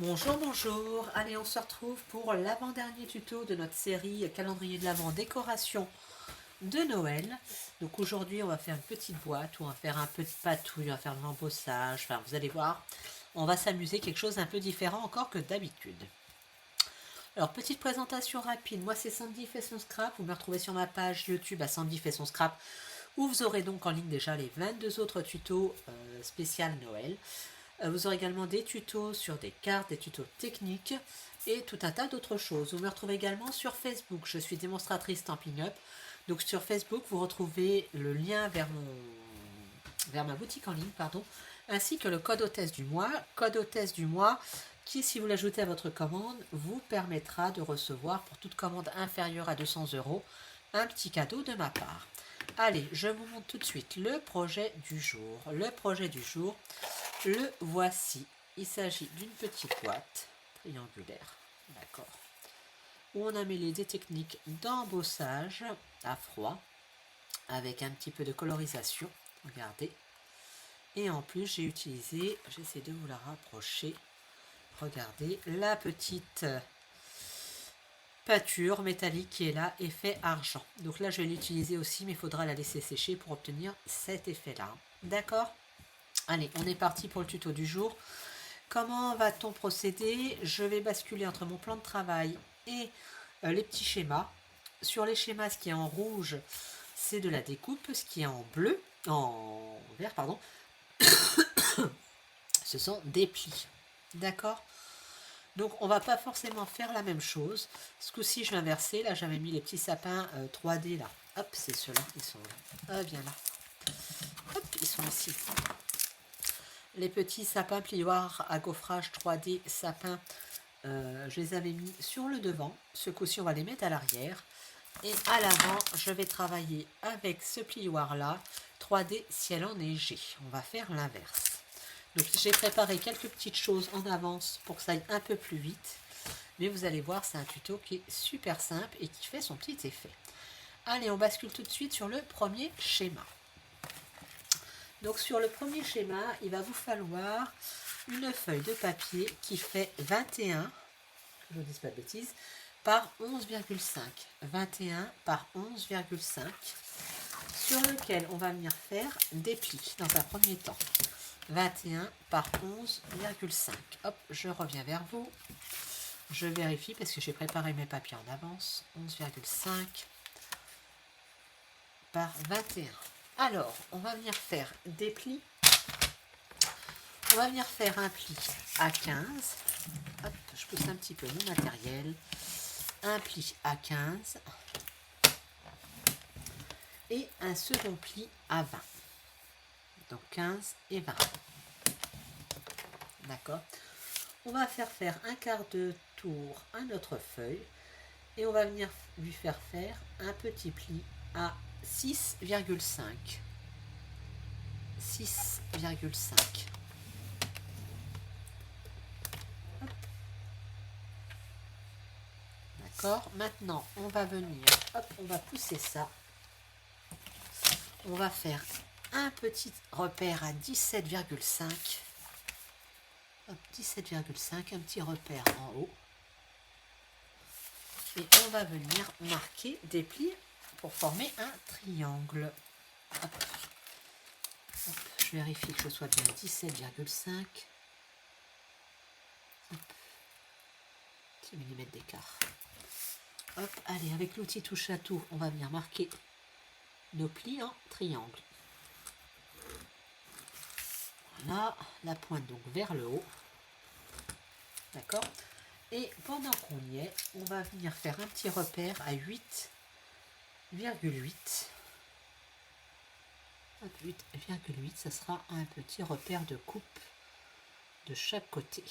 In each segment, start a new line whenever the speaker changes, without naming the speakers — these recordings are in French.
Bonjour, bonjour. Allez, on se retrouve pour l'avant-dernier tuto de notre série calendrier de l'Avent décoration de Noël. Donc aujourd'hui, on va faire une petite boîte, où on va faire un petit patouille, on va faire de l'embossage. Enfin, vous allez voir, on va s'amuser, quelque chose d'un peu différent encore que d'habitude. Alors, petite présentation rapide. Moi, c'est Sandy fait son scrap. Vous me retrouvez sur ma page YouTube à Sandy fait son scrap, où vous aurez donc en ligne déjà les 22 autres tutos spécial Noël. Vous aurez également des tutos sur des cartes, des tutos techniques et tout un tas d'autres choses. Vous me retrouvez également sur Facebook. Je suis démonstratrice Stampin' Up. Donc sur Facebook, vous retrouvez le lien vers ma boutique en ligne, ainsi que le code hôtesse du mois. Code hôtesse du mois qui, si vous l'ajoutez à votre commande, vous permettra de recevoir pour toute commande inférieure à 200 € un petit cadeau de ma part. Allez, je vous montre tout de suite le projet du jour. Le projet du jour, le voici. Il s'agit d'une petite boîte triangulaire, d'accord, où on a mêlé des techniques d'embossage à froid avec un petit peu de colorisation, regardez. Et en plus, j'ai utilisé, j'essaie de vous la rapprocher, regardez, la petite pâture métallique qui est là, effet argent. Donc là, je vais l'utiliser aussi, mais il faudra la laisser sécher pour obtenir cet effet-là. D'accord ? Allez, on est parti pour le tuto du jour. Comment va-t-on procéder? Je vais basculer entre mon plan de travail et les petits schémas. Sur les schémas, ce qui est en rouge, c'est de la découpe. Ce qui est en bleu, en vert, pardon, ce sont des plis. D'accord? Donc, on va pas forcément faire la même chose. Ce coup-ci, je vais inverser. Là, j'avais mis les petits sapins 3D, là. Hop, c'est ceux-là. Ils sont là. Ah, bien là. Hop, ils sont ici. Les petits sapins plioirs à gaufrage 3D sapin, je les avais mis sur le devant. Ce coup-ci, on va les mettre à l'arrière. Et à l'avant, je vais travailler avec ce plioir-là, 3D ciel enneigé. On va faire l'inverse. Donc, j'ai préparé quelques petites choses en avance pour que ça aille un peu plus vite. Mais vous allez voir, c'est un tuto qui est super simple et qui fait son petit effet. Allez, on bascule tout de suite sur le premier schéma. Donc sur le premier schéma, il va vous falloir une feuille de papier qui fait 21, que je ne dise pas de bêtises, par 11,5. 21 par 11,5, sur lequel on va venir faire des plis dans un premier temps. 21 par 11,5. Hop, je reviens vers vous. Je vérifie parce que j'ai préparé mes papiers en avance. 11,5 par 21. Alors, on va venir faire des plis. On va venir faire un pli à 15. Hop, je pousse un petit peu mon matériel. Un pli à 15. Et un second pli à 20. Donc 15 et 20. D'accord. On va faire un quart de tour à notre feuille. Et on va venir lui faire un petit pli à 6,5. 6,5. D'accord. Maintenant, on va venir, hop, on va pousser ça. On va faire un petit repère à 17,5. 17,5, un petit repère en haut. Et on va venir marquer des plis pour former un triangle. Hop. Hop, je vérifie que je sois bien 17,5. Petit millimètre d'écart. Hop, allez, avec l'outil touche à tout, on va venir marquer nos plis en triangle. Voilà, la pointe donc vers le haut. D'accord. Et pendant qu'on y est, on va venir faire un petit repère à 8,8. 8,8, ça sera un petit repère de coupe de chaque côté.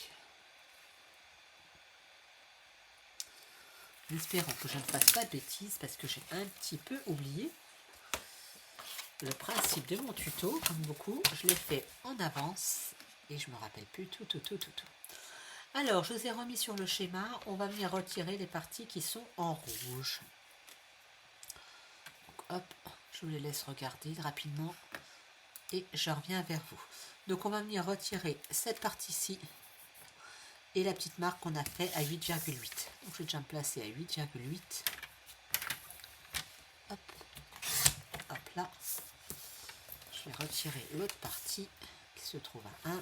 En espérant que je ne fasse pas de bêtises parce que j'ai un petit peu oublié le principe de mon tuto, comme beaucoup. Je l'ai fait en avance et je me rappelle plus tout. Alors, je vous ai remis sur le schéma. On va venir retirer les parties qui sont en rouge. Donc, hop, je vous les laisse regarder rapidement et je reviens vers vous. Donc, on va venir retirer cette partie-ci et la petite marque qu'on a fait à 8,8. Donc je vais déjà me placer à 8,8. Hop, hop là. Je vais retirer l'autre partie qui se trouve à 1.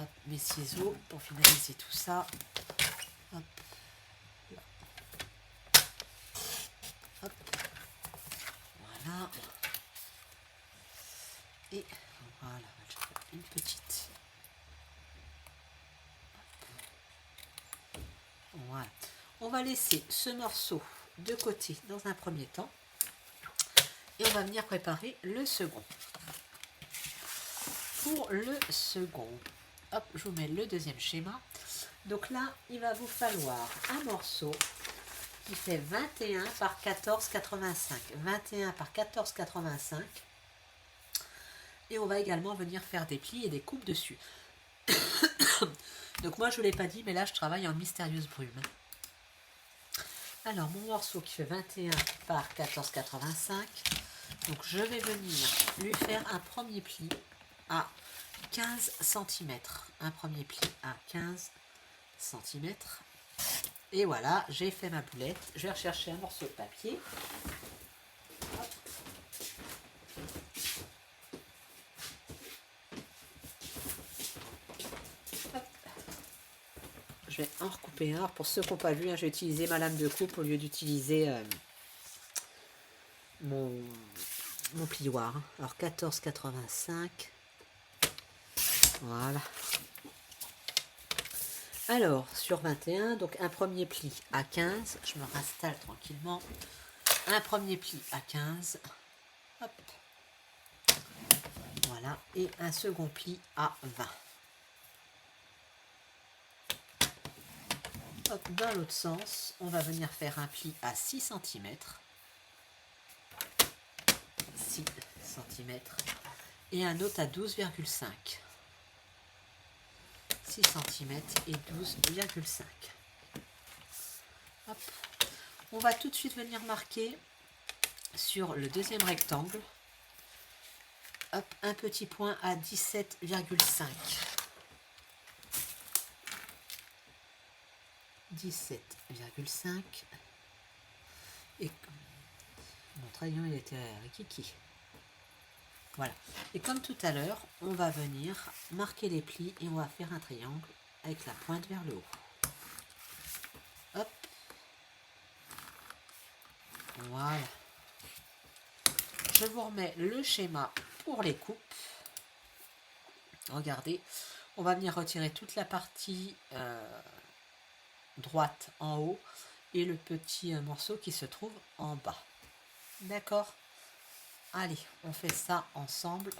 Hop, mes ciseaux pour finaliser tout ça. Hop, là. Hop, voilà. Et voilà, je vais faire une petite. Voilà. On va laisser ce morceau de côté dans un premier temps. Et on va venir préparer le second. Pour le second, hop, je vous mets le deuxième schéma. Donc là, il va vous falloir un morceau qui fait 21 par 14,85. 21 par 14,85. Et on va également venir faire des plis et des coupes dessus. Donc moi, je ne vous l'ai pas dit, mais là, je travaille en mystérieuse brume. Alors, mon morceau qui fait 21 par 14,85. Donc, je vais venir lui faire un premier pli à 15 cm. Un premier pli à 15 cm. Et voilà, j'ai fait ma boulette. Je vais rechercher un morceau de papier. Hop. Hop. Je vais en recouper un. Pour ceux qui n'ont pas vu, hein, j'ai utilisé ma lame de coupe au lieu d'utiliser mon plioir. Alors 14,85. Voilà. Alors, sur 21, donc un premier pli à 15. Je me installe tranquillement. Un premier pli à 15. Hop. Voilà. Et un second pli à 20. Hop, dans l'autre sens, on va venir faire un pli à 6 cm. 6 cm. Et un autre à 12,5. 6 cm et 12,5. Hop. On va tout de suite venir marquer sur le deuxième rectangle. Hop, un petit point à 17,5. 17,5. Et mon crayon il était rikiki. Voilà. Et comme tout à l'heure, on va venir marquer les plis et on va faire un triangle avec la pointe vers le haut. Hop. Voilà. Je vous remets le schéma pour les coupes. Regardez. On va venir retirer toute la partie droite en haut et le petit morceau qui se trouve en bas. D'accord ? Allez, on fait ça ensemble.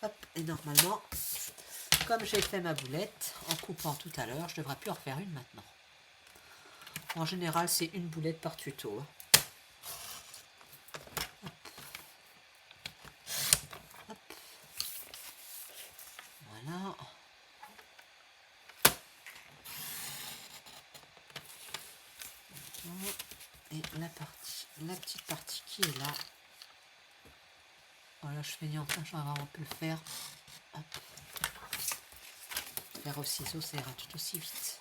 Hop, et normalement, comme j'ai fait ma boulette en coupant tout à l'heure, je devrais plus en refaire une maintenant. En général, c'est une boulette par tuto. Hop. Hop. Voilà. Et la petite partie qui est là. Voilà, je fais en train, on peut le faire. Hop. Faire au ciseau, ça ira tout aussi vite.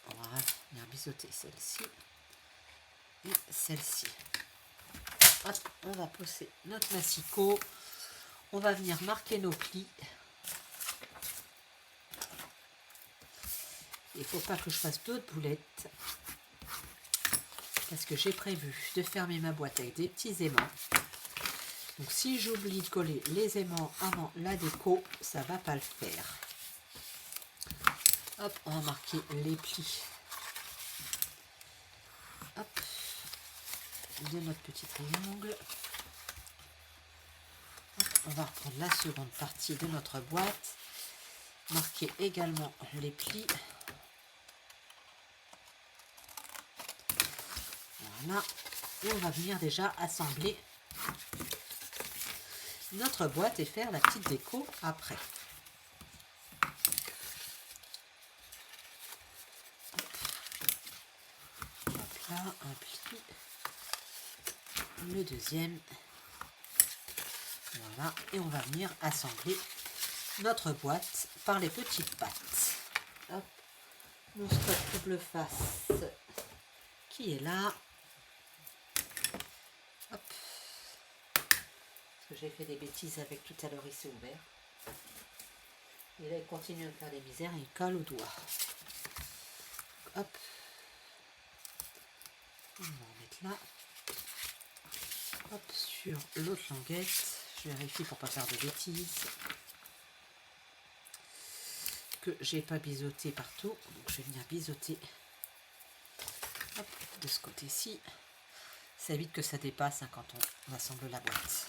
On va venir biseauter celle-ci et celle-ci. Hop, on va poser notre massicot. On va venir marquer nos plis. Il ne faut pas que je fasse d'autres boulettes. Parce que j'ai prévu de fermer ma boîte avec des petits aimants. Donc si j'oublie de coller les aimants avant la déco, ça ne va pas le faire. Hop, on va marquer les plis. Hop, de notre petit triangle. Hop, on va reprendre la seconde partie de notre boîte. Marquer également les plis. Voilà. Et on va venir déjà assembler notre boîte et faire la petite déco après. Hop là, un pli. Le deuxième. Voilà, et on va venir assembler notre boîte par les petites pattes. Hop, mon stock double face qui est là. Hop. Parce que j'ai fait des bêtises avec tout à l'heure, il s'est ouvert. Et là, il continue à me faire des misères et il colle au doigt. Hop. On va en mettre là. Hop, sur l'autre languette. Je vérifie pour pas faire de bêtises. Que j'ai pas biseauté partout. Donc je vais venir biseauter. Hop, de ce côté-ci. Ça évite que ça dépasse hein, quand on assemble la boîte.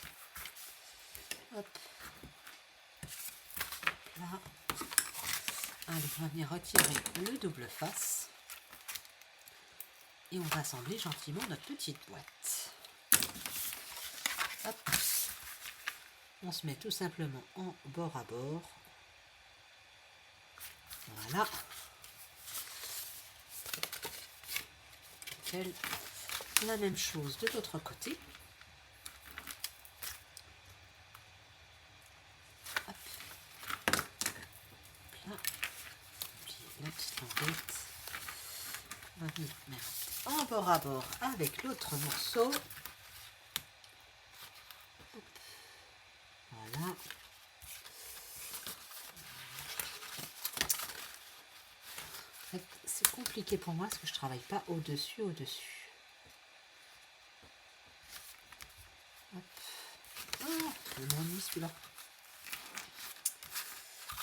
Hop. Là. Allez, on va venir retirer le double face. Et on va assembler gentiment notre petite boîte. Hop. On se met tout simplement en bord à bord. Voilà. La même chose de l'autre côté. Hop. Là. La petite languette. On va venir mettre en bord à bord avec l'autre morceau. Voilà. En fait, c'est compliqué pour moi parce que je travaille pas au-dessus. Hop. Oh, il m'ennuie celui-là.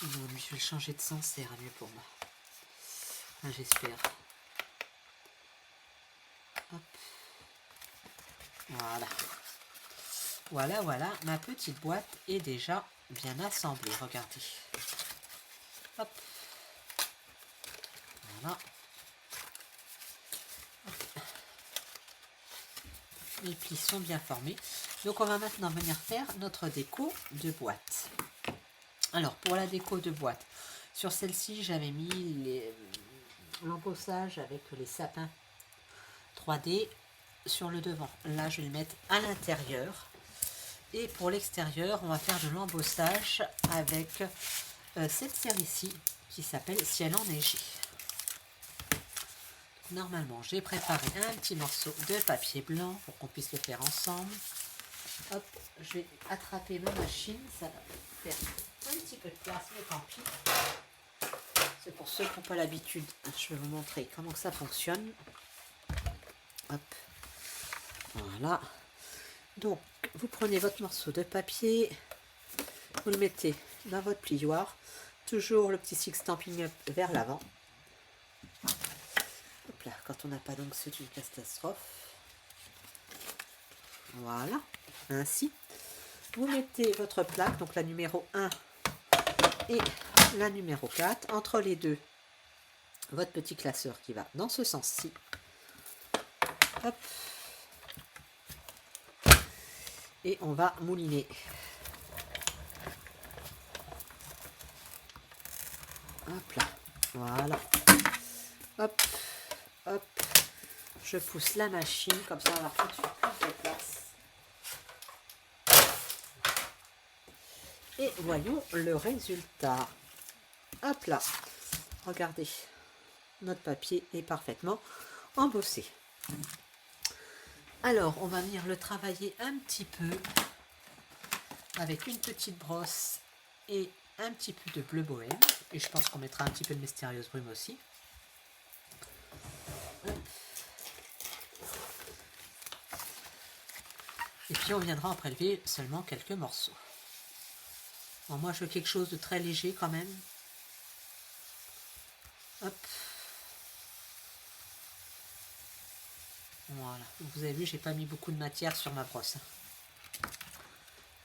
Il m'ennuie, je vais le changer de sens, ça ira mieux pour moi. Enfin, j'espère. Hop. Voilà. Voilà, ma petite boîte est déjà bien assemblée, regardez. Hop. Voilà. Hop. Les plis sont bien formés. Donc on va maintenant venir faire notre déco de boîte. Alors pour la déco de boîte, sur celle-ci j'avais mis l'embossage avec les sapins 3D sur le devant. Là je vais le mettre à l'intérieur. Et pour l'extérieur, on va faire de l'embossage avec cette série-ci qui s'appelle Ciel enneigé. Normalement, j'ai préparé un petit morceau de papier blanc pour qu'on puisse le faire ensemble. Hop, je vais attraper ma machine, ça va faire un petit peu de place, mais tant pis. C'est pour ceux qui n'ont pas l'habitude. Je vais vous montrer comment que ça fonctionne. Hop, voilà. Donc, vous prenez votre morceau de papier, vous le mettez dans votre plioir, toujours le petit six stamping up vers l'avant. Hop là, quand on n'a pas donc c'est une catastrophe. Voilà, ainsi. Vous mettez votre plaque, donc la numéro 1 et la numéro 4, entre les deux, votre petit classeur qui va dans ce sens-ci. Hop. Et on va mouliner. Hop là, voilà. Hop, hop. Je pousse la machine, comme ça on va avoir tout de suite plus de place. Et voyons le résultat. Hop là, regardez, notre papier est parfaitement embossé. Alors, on va venir le travailler un petit peu avec une petite brosse et un petit peu de bleu bohème. Et je pense qu'on mettra un petit peu de mystérieuse brume aussi. Et puis on viendra en prélever seulement quelques morceaux. Bon, moi je veux quelque chose de très léger quand même. Hop. Voilà, vous avez vu, j'ai pas mis beaucoup de matière sur ma brosse.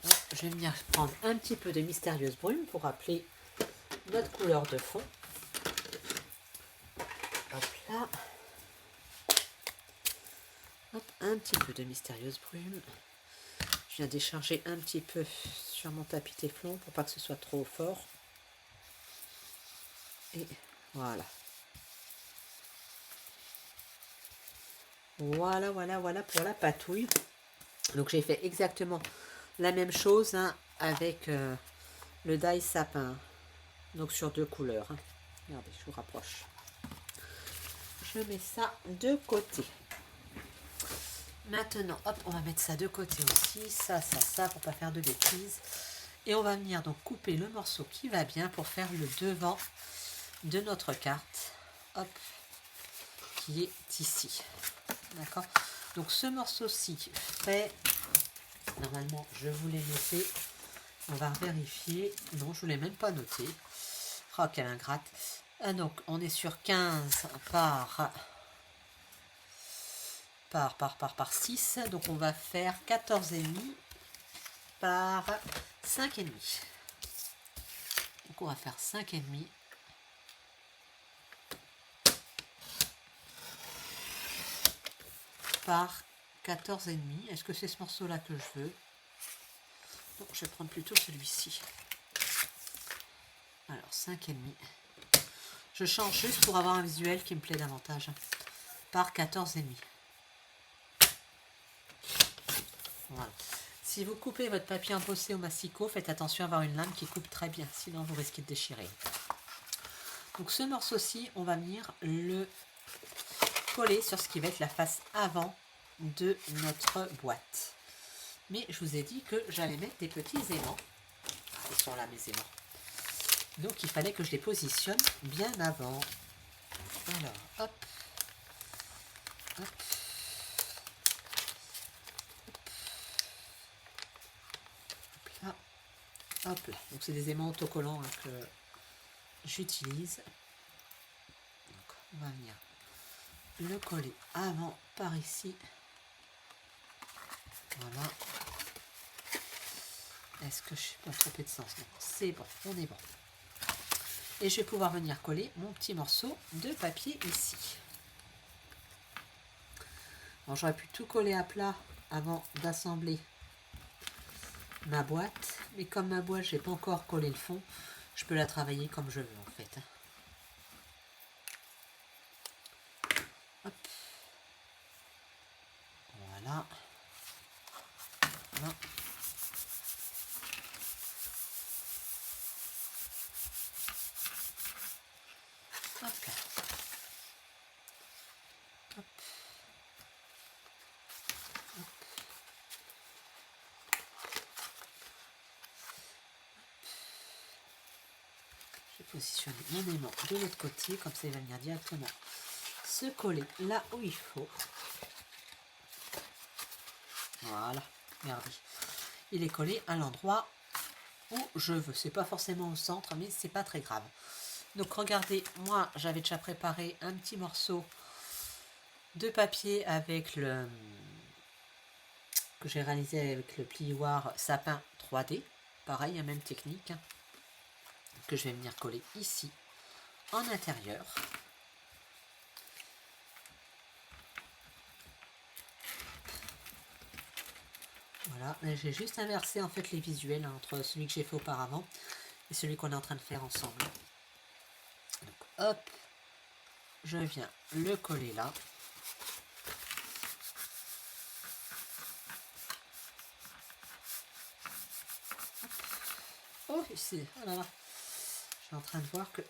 Hop, je vais venir prendre un petit peu de mystérieuse brume pour rappeler notre couleur de fond. Hop là. Hop, un petit peu de mystérieuse brume. Je viens décharger un petit peu sur mon tapis téflon pour pas que ce soit trop fort. Et voilà. Voilà pour la patouille. Donc j'ai fait exactement La même chose hein, avec le die sapin. Donc sur 2 couleurs. Hein. Regardez, je vous rapproche. Je mets ça de côté. Maintenant, hop, on va mettre ça de côté aussi. Ça, pour pas faire de bêtises. Et on va venir donc couper le morceau qui va bien pour faire le devant de notre carte. Hop, qui est ici. D'accord. Donc ce morceau-ci fait, normalement je vous l'ai noté, on va vérifier, non je ne l'ai même pas noté, oh quelle ingrate, donc on est sur 15 par 6, donc on va faire 14,5 par 5,5, donc on va faire 5,5 par 14,5. Est-ce que c'est ce morceau là que je veux? Donc je vais prendre plutôt celui-ci. Alors 5,5. Je change juste pour avoir un visuel qui me plaît davantage. Par 14,5. Voilà. Si vous coupez votre papier embossé au masticot, faites attention à avoir une lame qui coupe très bien, sinon vous risquez de déchirer. Donc ce morceau-ci, on va venir le coller sur ce qui va être la face avant de notre boîte. Mais je vous ai dit que j'allais mettre des petits aimants. Ils sont là mes aimants. Donc il fallait que je les positionne bien avant. Alors, hop. Hop. Hop là. Hop là. Donc c'est des aimants autocollants hein, que j'utilise. Donc on va venir le coller avant par ici. Voilà. Est-ce que je suis pas trompée de sens? Non, c'est bon, on est bon. Et je vais pouvoir venir coller mon petit morceau de papier ici. Alors j'aurais pu tout coller à plat avant d'assembler ma boîte. Mais comme ma boîte, j'ai pas encore collé le fond, je peux la travailler comme je veux en fait. Hop. Voilà. Voilà. Hop. Hop. Hop. Je vais positionner mon aimant de l'autre côté, comme ça il va venir directement se coller là où il faut. Voilà, regardez. Il est collé à l'endroit où je veux. C'est pas forcément au centre, mais c'est pas très grave. Donc regardez, moi j'avais déjà préparé un petit morceau de papier avec le que j'ai réalisé avec le plioir sapin 3D. Pareil, la même technique que je vais venir coller ici en intérieur. Voilà, j'ai juste inversé en fait les visuels entre celui que j'ai fait auparavant et celui qu'on est en train de faire ensemble. Donc hop, je viens le coller là. Oh, ici, oh là là. Je suis en train de voir que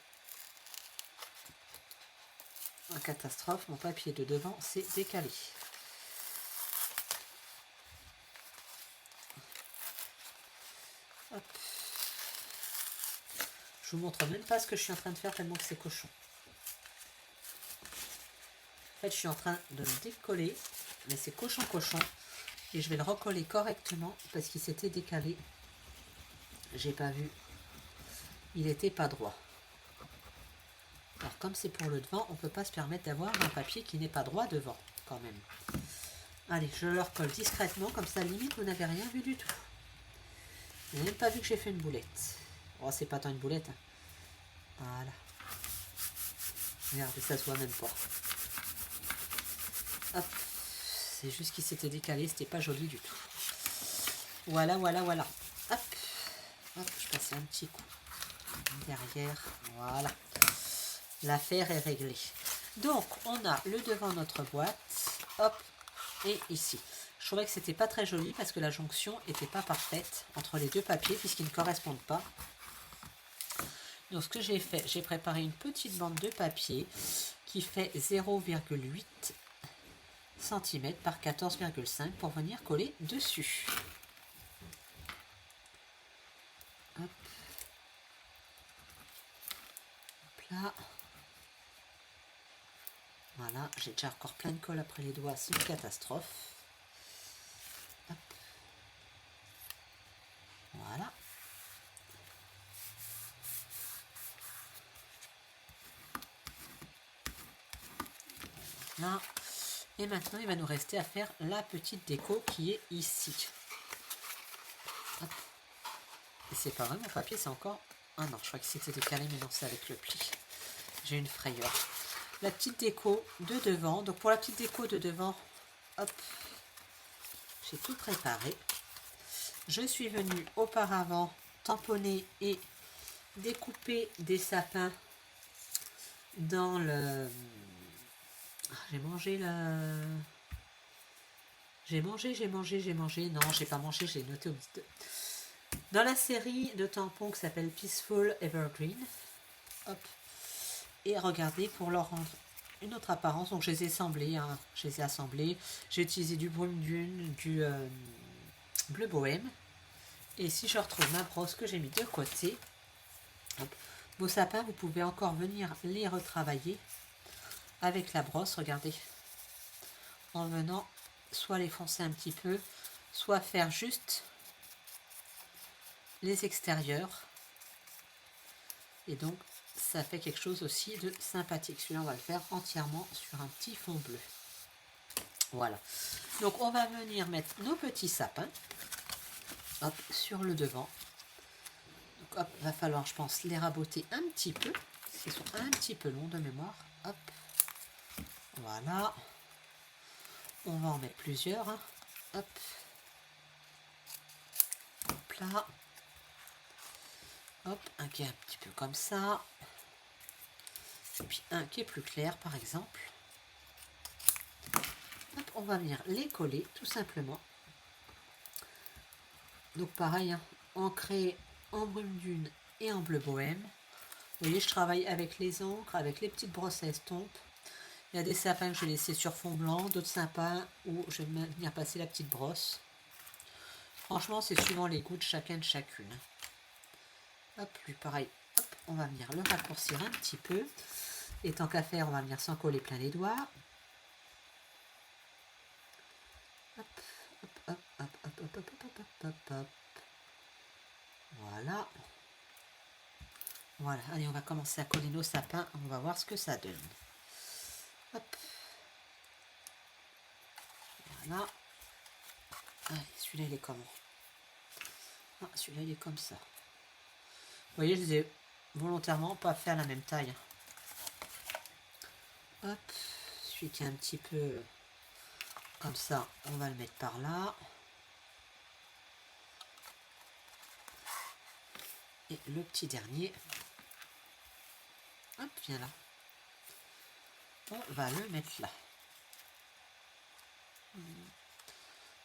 en catastrophe, mon papier de devant s'est décalé. Hop. Je vous montre même pas ce que je suis en train de faire tellement que c'est cochon. En fait, je suis en train de le décoller, mais c'est cochon. Et je vais le recoller correctement parce qu'il s'était décalé. J'ai pas vu. Il n'était pas droit. Alors comme c'est pour le devant, on peut pas se permettre d'avoir un papier qui n'est pas droit devant, quand même. Allez, je le recolle discrètement, comme ça, limite, vous n'avez rien vu du tout. Vous n'avez même pas vu que j'ai fait une boulette. Oh, c'est pas tant une boulette. Hein. Voilà. Regardez, ça se voit même pas. Hop. C'est juste qu'il s'était décalé, c'était pas joli du tout. Voilà, voilà, voilà. Hop. Hop, je passe un petit coup derrière. Voilà. L'affaire est réglée. Donc, on a le devant de notre boîte. Hop. Et ici. Je trouvais que c'était pas très joli parce que la jonction n'était pas parfaite entre les deux papiers puisqu'ils ne correspondent pas. Donc ce que j'ai fait, j'ai préparé une petite bande de papier qui fait 0,8 cm par 14,5 pour venir coller dessus. Hop. Hop là. Voilà, j'ai déjà encore plein de colle après les doigts, c'est une catastrophe. Hop. Voilà. Là. Et maintenant, il va nous rester à faire la petite déco qui est ici. Hop. Et c'est pas vrai, mon papier, c'est encore... Ah non, je crois que c'était décalé, mais non, c'est avec le pli. J'ai une frayeur. La petite déco de devant. Donc pour la petite déco de devant, hop, j'ai tout préparé. Je suis venue auparavant tamponner et découper des sapins dans le... J'ai mangé la... J'ai mangé. Non, j'ai pas mangé, j'ai noté au petit... Dans la série de tampons qui s'appelle Peaceful Evergreen. Hop. Et regardez, pour leur rendre une autre apparence, donc je les ai assemblés, hein, j'ai utilisé du brume dune, du bleu bohème, et si je retrouve ma brosse que j'ai mis de côté, hop, vos sapins, vous pouvez encore venir les retravailler avec la brosse, regardez, en venant soit les foncer un petit peu, soit faire juste les extérieurs, et donc ça fait quelque chose aussi de sympathique. Celui-là, on va le faire entièrement sur un petit fond bleu. Voilà. Donc, on va venir mettre nos petits sapins, hop, sur le devant. Donc, hop, va falloir, je pense, les raboter un petit peu. Ils sont un petit peu longs de mémoire. Hop. Voilà. On va en mettre plusieurs. Hein. Hop. Hop là. Hop, un qui est un petit peu comme ça. Et puis un qui est plus clair, par exemple. Hop, on va venir les coller, tout simplement. Donc pareil, hein, ancré en brume dune et en bleu bohème. Vous voyez, je travaille avec les encres, avec les petites brosses à estompe. Il y a des sapins que je vais laisser sur fond blanc, d'autres sapins où je vais venir passer la petite brosse. Franchement, c'est suivant les goûts de chacun de chacune. Hop, lui pareil, hop, on va venir le raccourcir un petit peu. Et tant qu'à faire, on va venir s'en coller plein les doigts. Hop, hop, hop, hop, hop, hop, hop, hop, hop, hop, hop. Voilà. Voilà, allez, on va commencer à coller nos sapins. On va voir ce que ça donne. Hop. Voilà. Allez, celui-là, il est comment? Ah, celui-là, il est comme ça. Vous voyez, je les ai volontairement pas fait à la même taille. Hop. Celui qui est un petit peu comme ça, on va le mettre par là. Et le petit dernier, hop, viens là. On va le mettre là.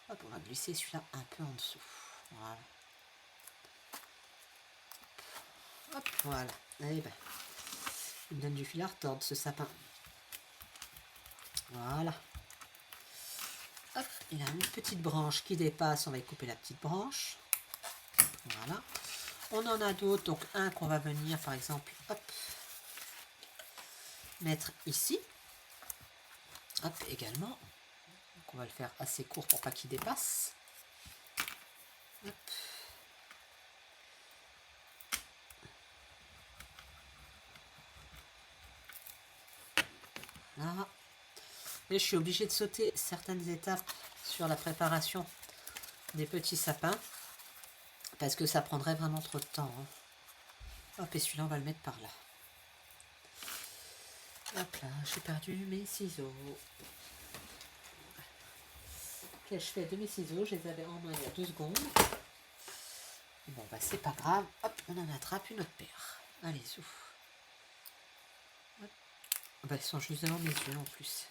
Hop, on va glisser celui-là un peu en dessous. Voilà. Hop, voilà. Eh ben, il me donne du fil à retordre, ce sapin. Voilà. Hop, il a une petite branche qui dépasse. On va y couper la petite branche. Voilà. On en a d'autres. Donc, un qu'on va venir, par exemple, hop, mettre ici. Hop, également. Donc, on va le faire assez court pour pas qu'il dépasse. Hop. Là. Et je suis obligée de sauter certaines étapes sur la préparation des petits sapins parce que ça prendrait vraiment trop de temps. Hein. Hop, et celui-là, on va le mettre par là. Hop là, j'ai perdu mes ciseaux. Qu'ai-je fait de mes ciseaux? Je les avais en main il y a 2 secondes. Bon, bah c'est pas grave. Hop, on en attrape une autre paire. Allez, souffle. Bah, ils sont juste devant mes yeux en plus.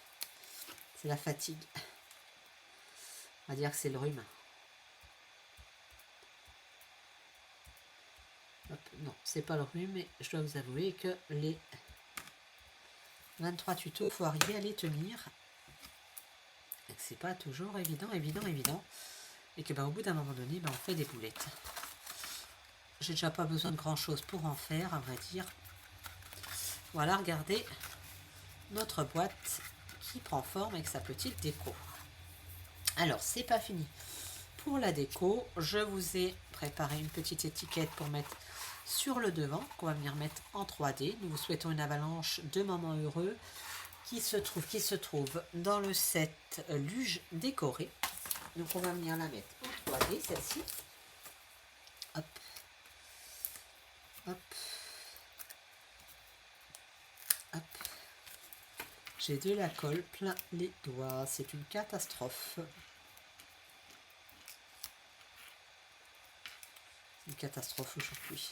C'est la fatigue. On va dire que c'est le rhume. Hop, non, c'est pas le rhume, mais je dois vous avouer que les 23 tutos, il faut arriver à les tenir. Et que c'est pas toujours évident. Et que au bout d'un moment donné, on fait des boulettes. J'ai déjà pas besoin de grand chose pour en faire, à vrai dire. Voilà, regardez notre boîte qui prend forme avec sa petite déco. Alors, c'est pas fini. Pour la déco, je vous ai préparé une petite étiquette pour mettre sur le devant, qu'on va venir mettre en 3D. Nous vous souhaitons une avalanche de moments heureux qui se trouve dans le set Luge décoré. Donc on va venir la mettre en 3D, celle-ci. Hop. Hop. Hop. J'ai de la colle plein les doigts. C'est une catastrophe. Une catastrophe aujourd'hui.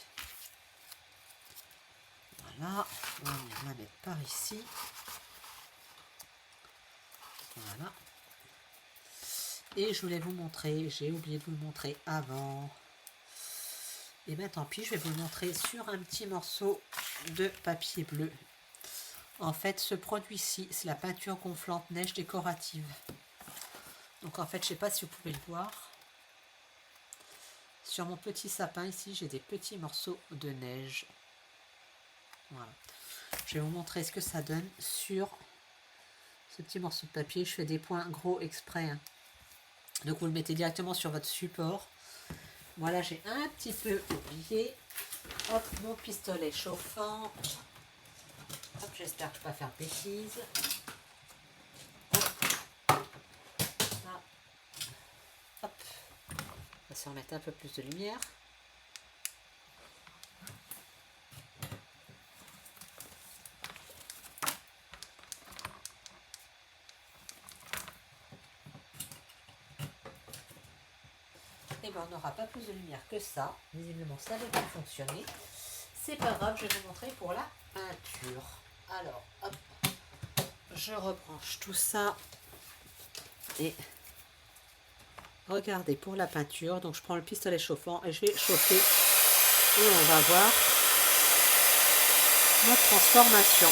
Voilà. On va venir la mettre par ici. Voilà. Et je voulais vous montrer, j'ai oublié de vous le montrer avant. Et bien tant pis, je vais vous le montrer sur un petit morceau de papier bleu. En fait, ce produit-ci, c'est la peinture gonflante neige décorative. Donc en fait, je ne sais pas si vous pouvez le voir. Sur mon petit sapin ici, j'ai des petits morceaux de neige. Voilà. Je vais vous montrer ce que ça donne sur ce petit morceau de papier. Je fais des points gros exprès. Hein. Donc vous le mettez directement sur votre support. Voilà, j'ai un petit peu oublié. Hop, mon pistolet chauffant. Hop, j'espère que je ne vais pas faire de bêtises. Hop. Là. Hop. On va se remettre un peu plus de lumière. Et bien on n'aura pas plus de lumière que ça. Visiblement ça ne va pas fonctionner. C'est pas grave, je vais vous montrer pour la peinture. Alors, hop, je rebranche tout ça. Et regardez pour la peinture. Donc je prends le pistolet chauffant et je vais chauffer. Et on va voir notre transformation.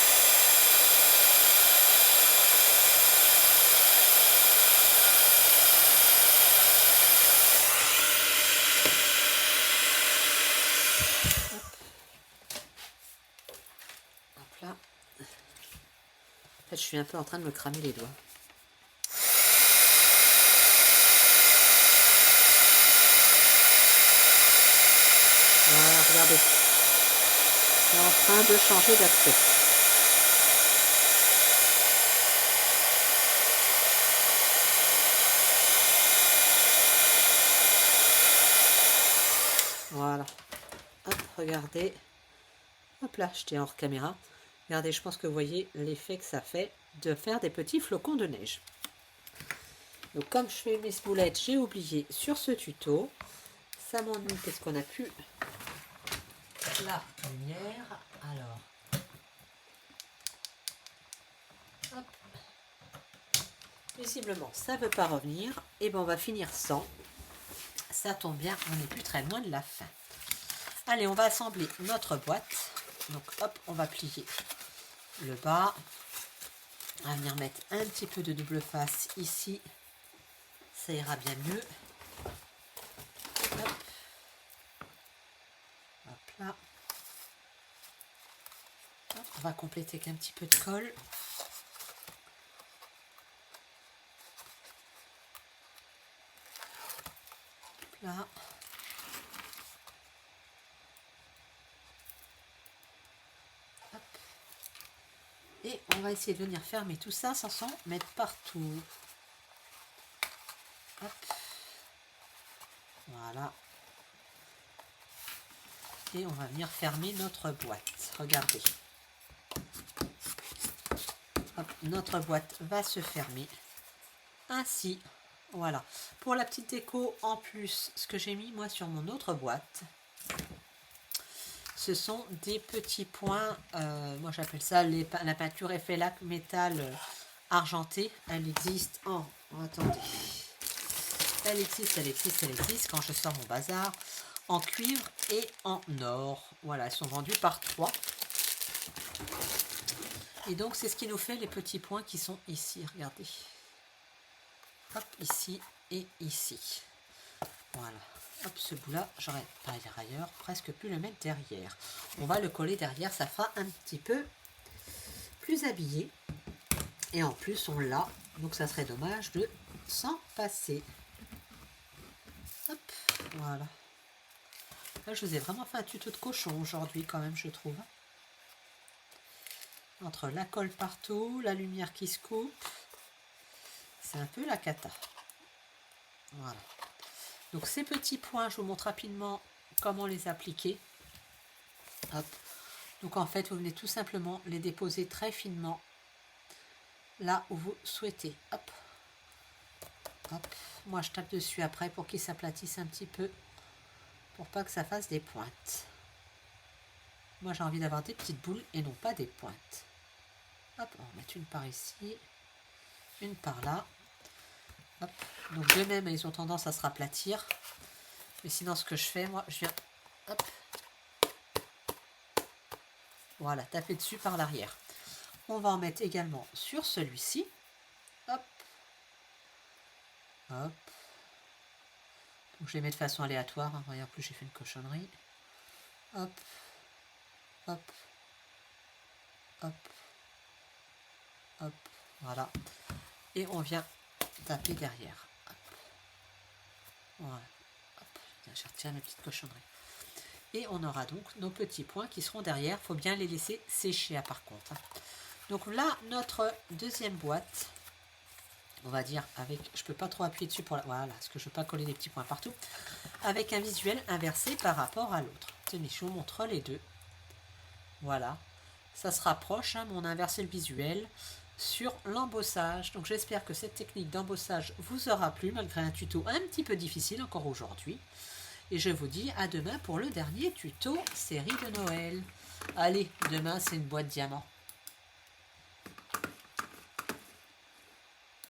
En fait, je suis un peu en train de me cramer les doigts. Voilà, regardez. C'est en train de changer d'aspect. Voilà. Hop, regardez. Hop là, j'étais hors caméra. Regardez, je pense que vous voyez l'effet que ça fait de faire des petits flocons de neige. Donc comme je fais mes boulettes, j'ai oublié sur ce tuto. Ça m'ennuie parce qu'on a plus la lumière. Alors, hop. Visiblement, ça ne veut pas revenir. Et bien, on va finir sans. Ça tombe bien, on n'est plus très loin de la fin. Allez, on va assembler notre boîte. Donc, hop, on va plier le bas. On va venir mettre un petit peu de double face ici. Ça ira bien mieux. Hop. Hop là. Hop, on va compléter avec un petit peu de colle. Hop là. Hop. Et on va essayer de venir fermer tout ça sans s'en mettre partout. Hop. Voilà. Et on va venir fermer notre boîte. Regardez. Hop, notre boîte va se fermer. Ainsi. Voilà. Pour la petite déco, en plus, ce que j'ai mis moi sur mon autre boîte, ce sont des petits points. Moi j'appelle ça la peinture effet lac métal argenté. Elle existe en... attendez. Elle existe, elle existe, elle existe. Quand je sors mon bazar, en cuivre et en or. Voilà, elles sont vendues par 3. Et donc, c'est ce qui nous fait les petits points qui sont ici. Regardez. Hop, ici et ici. Voilà. Hop, ce bout-là, j'aurais pas ailleurs, presque pu le mettre derrière. On va le coller derrière, ça fera un petit peu plus habillé. Et en plus, on l'a. Donc, ça serait dommage de s'en passer. Hop, voilà. Là, je vous ai vraiment fait un tuto de cochon aujourd'hui, quand même, je trouve. Entre la colle partout, la lumière qui se coupe. C'est un peu la cata. Voilà. Donc, ces petits points, je vous montre rapidement comment les appliquer. Hop. Donc, en fait, vous venez tout simplement les déposer très finement là où vous souhaitez. Hop. Hop. Moi, je tape dessus après pour qu'ils s'aplatissent un petit peu. Pour pas que ça fasse des pointes. Moi, j'ai envie d'avoir des petites boules et non pas des pointes. Hop, on va mettre une par ici, une par là. Hop. Donc, de même, ils ont tendance à se raplatir. Mais sinon, ce que je fais, moi, je viens... Hop. Voilà, taper dessus par l'arrière. On va en mettre également sur celui-ci. Hop. Hop. Donc, je les mets de façon aléatoire. Hein. Voyez, en plus, j'ai fait une cochonnerie. Hop. Hop. Hop. Hop. Voilà. Et on vient taper derrière. Hop. Voilà. Hop. Je retire mes petites cochonneries. Et on aura donc nos petits points qui seront derrière. Il faut bien les laisser sécher par contre. Donc là, notre deuxième boîte, on va dire avec, je peux pas trop appuyer dessus pour la, voilà, parce que je ne veux pas coller des petits points partout, avec un visuel inversé par rapport à l'autre. Tenez, je vous montre les deux. Voilà, ça se rapproche, hein, mais on a inversé le visuel sur l'embossage. Donc j'espère que cette technique d'embossage vous aura plu, malgré un tuto un petit peu difficile encore aujourd'hui. Et je vous dis à demain pour le dernier tuto série de Noël. Allez, demain c'est une boîte diamant.